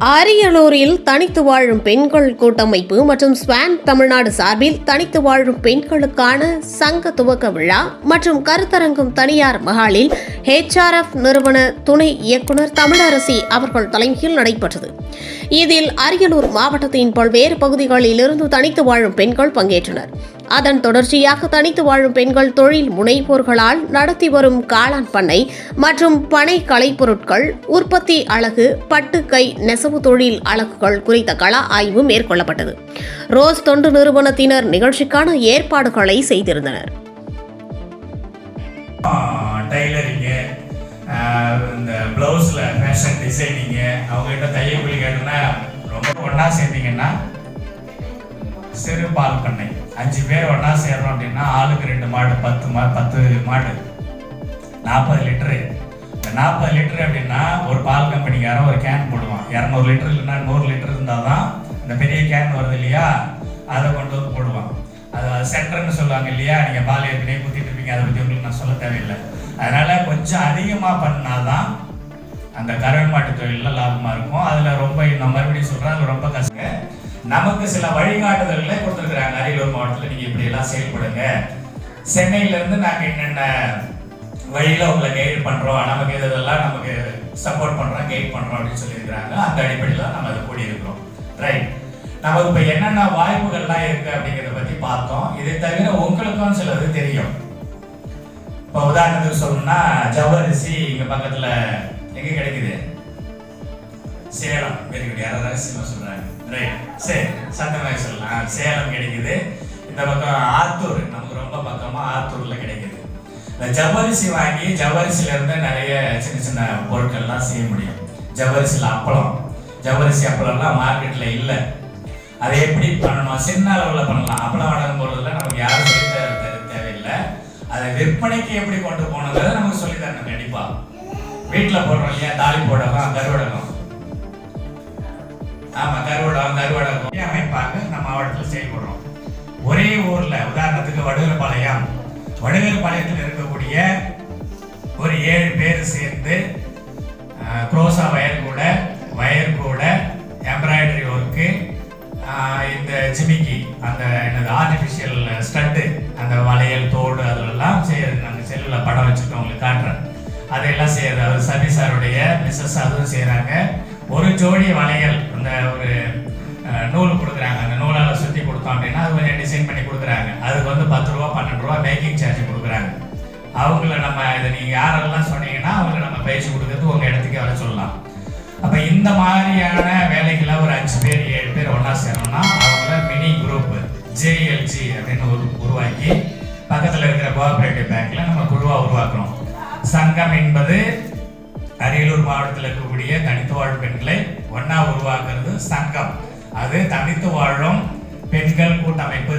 அரியலூரில் தனித்து வாழும் பெண்கள் கூட்டமைப்பு மற்றும் ஸ்வான் தமிழ்நாடு சார்பில் தனித்து வாழும் பெண்களுக்கான சங்க துவக்க விழா மற்றும் கருத்தரங்கம் தனியார் மஹாலில் HRF நிறுவன துணை இயக்குநர் தமிழரசி அவர்கள் தலைமையில் நடைபெற்றது. இதில் அரியலூர் மாவட்டத்தின் பல்வேறு பகுதிகளில் இருந்து தனித்து வாழும் பெண்கள் பங்கேற்றனர். அதன் தொடர்ச்சியாக தனித்து வாழும் பெண்கள் தொழில் முனைவோர்களால் நடத்தி வரும் காளான் பண்ணை மற்றும் பனை கலைப்பொருட்கள், உற்பத்தி அலகு, பட்டுக்கை நெசவு தொழில் அலகுகள் குறித்த கள ஆய்வு மேற்கொள்ளப்பட்டது. ரோஸ் தொண்டு நிறுவனத்தினர் நிகழ்ச்சிக்கான ஏற்பாடுகளை செய்திருந்தனர். இந்த பிளவுஸ்ல ஃபேஷன் டிசைனிங் அவங்ககிட்ட தையல் கூலி கேட்டோம்னா ரொம்ப ஒன்றா சேர்ந்தீங்கன்னா சிறு பால் பண்ணை 5 பேர் ஒன்றா சேர்றோம் அப்படின்னா ஆளுக்கு 2 மாடு 10 மாடு 40 லிட்டரு. இந்த 40 லிட்டரு அப்படின்னா ஒரு பால் கம்பெனிக்காரன் ஒரு கேன் போடுவான். 200 லிட்டர் இல்லைன்னா 100 லிட்டர் இருந்தால் தான் இந்த பெரிய கேன் வருது இல்லையா, அதை கொண்டு வந்து போடுவான். அது சென்டர்னு சொல்லுவாங்க இல்லையா, நீங்கள் பால் ஏற்கனவே ஊற்றிட்டு இருப்பீங்க, அதை பற்றி உங்களுக்கு நான் சொல்ல தேவையில்லை. அதனால கொஞ்சம் அதிகமாக பண்ணாதான் அந்த கறவை மாட்டு தொழிலில் லாபமாக இருக்கும். அதில் ரொம்ப நான் மறுபடியும் சொல்கிறேன், அதில் ரொம்ப கஷ்டம். நமக்கு சில வழிகாட்டுதல்களை கொடுத்துருக்குறாங்க. அரியலூர் மாவட்டத்தில் நீங்கள் இப்படியெல்லாம் செயல்படுங்க, சென்னையிலேருந்து நாங்கள் என்னென்ன வழியில் உங்களை கைடு பண்ணுறோம், நமக்கு இதெல்லாம் நமக்கு சப்போர்ட் பண்ணுறோம், கைட் பண்ணுறோம் அப்படின்னு சொல்லியிருக்கிறாங்க. அந்த அடிப்படையில் நம்ம அதை கூடியிருக்கிறோம். ரைட், நமக்கு இப்போ என்னென்ன வாய்ப்புகள்லாம் இருக்குது அப்படிங்கிறத பற்றி பார்த்தோம். இதை தவிர உங்களுக்கும் சிலது தெரியும். இப்போ உதாரணத்துக்கு சொல்லணும்னா ஜவ்வரிசி இங்கே பக்கத்தில் எங்கே கிடைக்குது? சேலம். Very good. யாராவது ரகசியமாக சொல்கிறாங்க. ரைட், சரி, சத்தமாக சொல்லலாம். சேலம் கிடைக்குது. இந்த பக்கம் ஆத்தூர், நமக்கு ரொம்ப பக்கமாக ஆத்தூரில் கிடைக்குது. இந்த ஜவ்வரிசி வாங்கி ஜவ்வரிசியிலேருந்து நிறைய சின்ன சின்ன பொருட்கள்லாம் செய்ய முடியும். ஜவ்வரிசியில் அப்பளம், ஜவ்வரிசி அப்பளம்லாம் மார்க்கெட்டில் இல்லை. அதை எப்படி பண்ணணும்? சின்ன அளவில் பண்ணலாம். அப்பளம் வழங்கும் பொழுதுல நமக்கு யாரும் சொல்லி தேவையில்லை. அதை விற்பனைக்கு எப்படி கொண்டு போகணுங்கிறத நமக்கு சொல்லி தரணும். கண்டிப்பாக வீட்டில் போடுறோம் இல்லையா, தாலி போடலாம், கருவடகம். ஆமாம், கருவடகம் அமைப்பாக நம்ம மாவட்டத்தில் செயல்படுறோம். ஒரே ஊரில் உதாரணத்துக்கு வடுகர்பாளையத்தில் இருக்கக்கூடிய ஒரு 7 பேர் சேர்ந்து குரோசா வயர் கூட எம்ப்ராய்டரி ஒர்க்கு, இந்த ஜிமிக்கி, அந்த என்னது ஆர்டிஃபிஷியல் ஸ்டட்டு, அந்த வளையல் தோடு அதெல்லாம் செய்யறது. நாங்கள் செல்லில் படம் வச்சுருக்கோம், உங்களுக்கு காட்டுறேன். அதையெல்லாம் செய்யறது அவர் சபி சாருடைய மிஸ்ஸஸ், அதுவும் செய்கிறாங்க. ஒரு ஜோடி வளையல் அந்த ஒரு நூல் கொடுக்குறாங்க. அந்த நூலால் சுற்றி கொடுத்தோம் அப்படின்னா அது கொஞ்சம் டிசைன் பண்ணி கொடுக்குறாங்க. அதுக்கு வந்து 10 ரூபா 12 ரூபா மேக்கிங் சார்ஜ் கொடுக்குறாங்க. அவங்கள நம்ம இதை நீங்கள் யாரெல்லாம் சொன்னீங்கன்னா அவங்கள நம்ம பயிற்சி கொடுக்கறது உங்கள் இடத்துக்கே வர சொல்லலாம். அப்போ இந்த மாதிரியான வேலைகளை ஒரு 5 பேர் 7 பேர் ஒன்றா சேரணும்னா அவங்கள மினி குரூப் JLG அப்படின்னு உருவாக்கி பக்கத்தில் இருக்கிற கோஆபரேட்டிவ் பேங்க்ல நம்ம குழுவாக உருவாக்குறோம். சங்கம் என்பது அரியலூர் மாவட்டத்தில் இருக்கக்கூடிய தனித்து வாழும் பெண்களை ஒன்றா உருவாக்குறது சங்கம். அது தனித்து வாழும் பெண்கள் கூட்டமைப்பு.